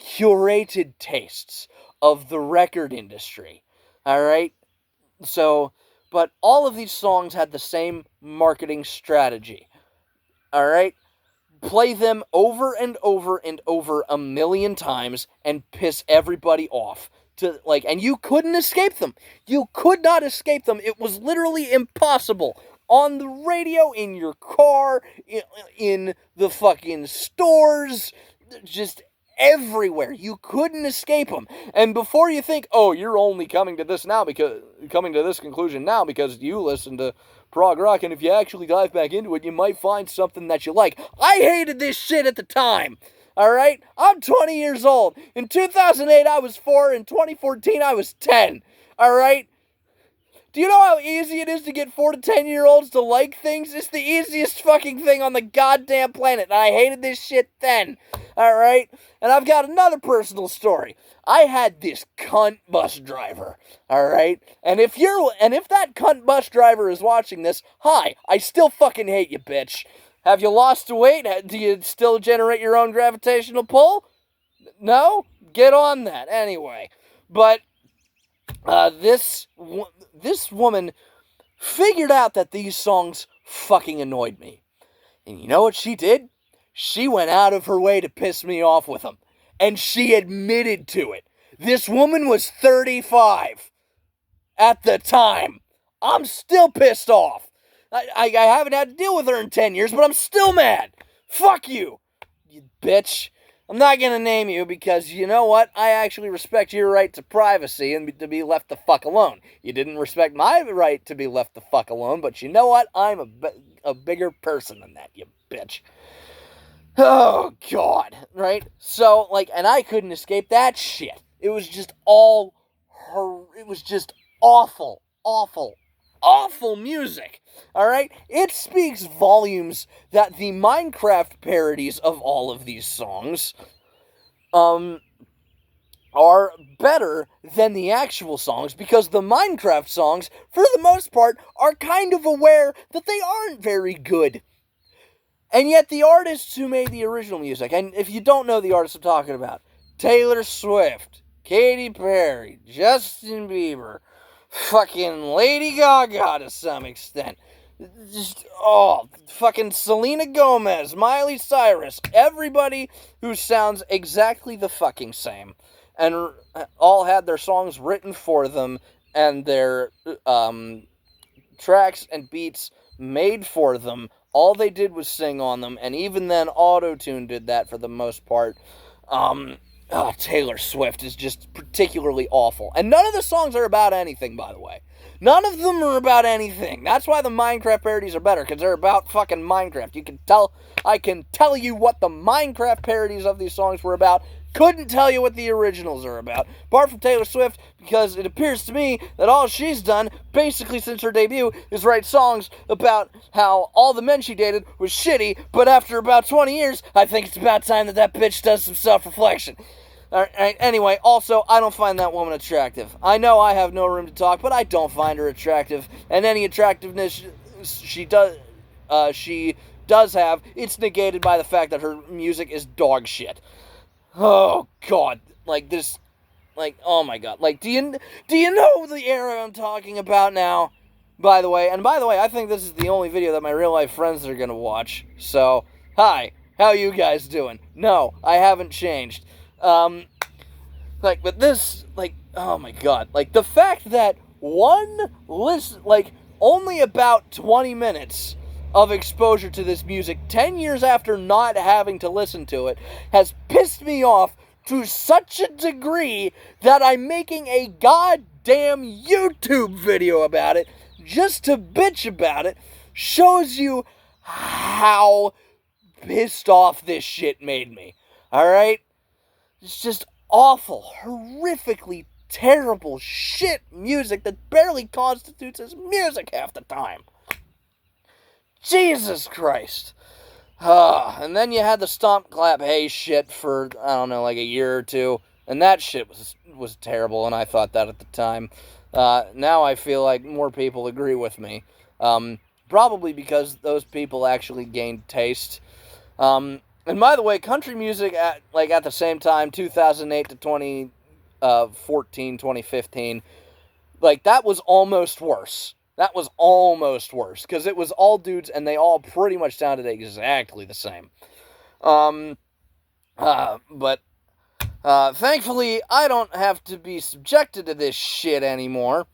curated tastes of the record industry. Alright? So, but all of these songs had the same marketing strategy. Alright? Play them over and over and over a million times and piss everybody off. And you couldn't escape them. You could not escape them. It was literally impossible. On the radio, in your car, in the fucking stores, just everywhere. You couldn't escape them. And before you think, oh, you're only coming to this conclusion now because you listen to prog rock, and if you actually dive back into it, you might find something that you like. I hated this shit at the time. Alright? I'm 20 years old. In 2008, I was 4. In 2014, I was 10. Alright? Do you know how easy it is to get 4 to 10-year-olds to like things? It's the easiest fucking thing on the goddamn planet, and I hated this shit then. Alright? And I've got another personal story. I had this cunt bus driver. Alright? And if that cunt bus driver is watching this, hi, I still fucking hate you, bitch. Have you lost weight? Do you still generate your own gravitational pull? No? Get on that. Anyway. But this woman figured out that these songs fucking annoyed me. And you know what she did? She went out of her way to piss me off with them. And she admitted to it. This woman was 35 at the time. I'm still pissed off. I haven't had to deal with her in 10 years, but I'm still mad. Fuck you, you bitch. I'm not going to name you because, you know what? I actually respect your right to privacy and to be left the fuck alone. You didn't respect my right to be left the fuck alone, but you know what? I'm a bigger person than that, you bitch. Oh, God, right? So, and I couldn't escape that shit. It was just it was just awful, awful, awful music. Alright? It speaks volumes that the Minecraft parodies of all of these songs are better than the actual songs, because the Minecraft songs, for the most part, are kind of aware that they aren't very good. And yet the artists who made the original music, and if you don't know the artists I'm talking about, Taylor Swift, Katy Perry, Justin Bieber, fucking Lady Gaga to some extent, fucking Selena Gomez, Miley Cyrus, everybody who sounds exactly the fucking same, and all had their songs written for them, and their tracks and beats made for them. All they did was sing on them, and even then, auto-tune did that for the most part. Taylor Swift is just particularly awful. And none of the songs are about anything, by the way. None of them are about anything. That's why the Minecraft parodies are better, because they're about fucking Minecraft. I can tell you what the Minecraft parodies of these songs were about. Couldn't tell you what the originals are about. Apart from Taylor Swift, because it appears to me that all she's done, basically since her debut, is write songs about how all the men she dated was shitty, but after about 20 years, I think it's about time that bitch does some self-reflection. Alright, anyway, also, I don't find that woman attractive. I know I have no room to talk, but I don't find her attractive. And any attractiveness she does have, it's negated by the fact that her music is dog shit. Oh, God. Oh my God. Do you know the era I'm talking about now? By the way, I think this is the only video that my real-life friends are gonna watch. So, hi. How you guys doing? No, I haven't changed. But this, oh my God. The fact that only about 20 minutes of exposure to this music 10 years after not having to listen to it has pissed me off to such a degree that I'm making a goddamn YouTube video about it just to bitch about it. Shows you how pissed off this shit made me. Alright? It's just awful, horrifically terrible shit music that barely constitutes as music half the time. Jesus Christ. And then you had the stomp clap hey shit for, I don't know, a year or two. And that shit was terrible, and I thought that at the time. Now I feel like more people agree with me. Probably because those people actually gained taste. And by the way, country music at the same time, 2008 to 2014, 2015, that was almost worse. That was almost worse because it was all dudes and they all pretty much sounded exactly the same. But thankfully, I don't have to be subjected to this shit anymore.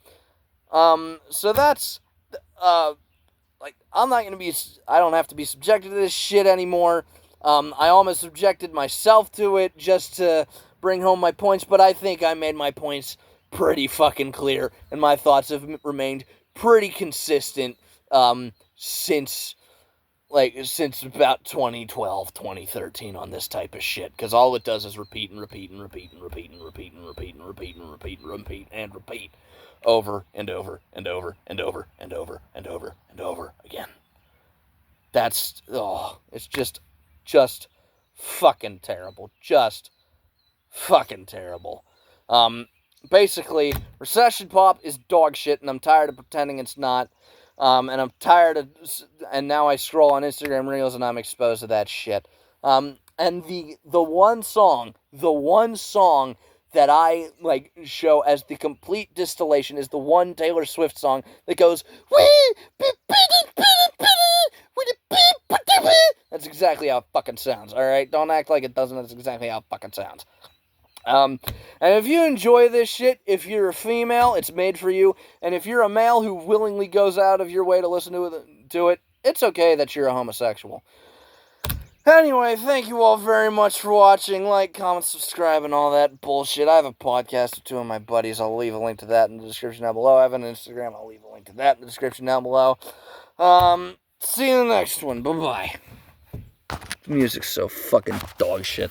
So that's I don't have to be subjected to this shit anymore. I almost subjected myself to it just to bring home my points, but I think I made my points pretty fucking clear, and my thoughts have remained pretty consistent since about 2012, 2013 on this type of shit, because all it does is repeat and repeat and repeat and repeat and repeat and repeat and repeat and repeat and repeat and repeat over and over and over and over and over and over and over again. It's just fucking terrible. Just fucking terrible. Basically, recession pop is dog shit, and I'm tired of pretending it's not. And I'm tired of, and now I scroll on Instagram Reels and I'm exposed to that shit. And the one song that I show as the complete distillation is the one Taylor Swift song that goes, that's exactly how it fucking sounds, alright? Don't act like it doesn't, that's exactly how it fucking sounds. And if you enjoy this shit, if you're a female, it's made for you. And if you're a male who willingly goes out of your way to listen to it, it's okay that you're a homosexual. Anyway, thank you all very much for watching. Like, comment, subscribe, and all that bullshit. I have a podcast with two of my buddies. I'll leave a link to that in the description down below. I have an Instagram. I'll leave a link to that in the description down below. See you in the next one. Bye-bye. Music's so fucking dog shit.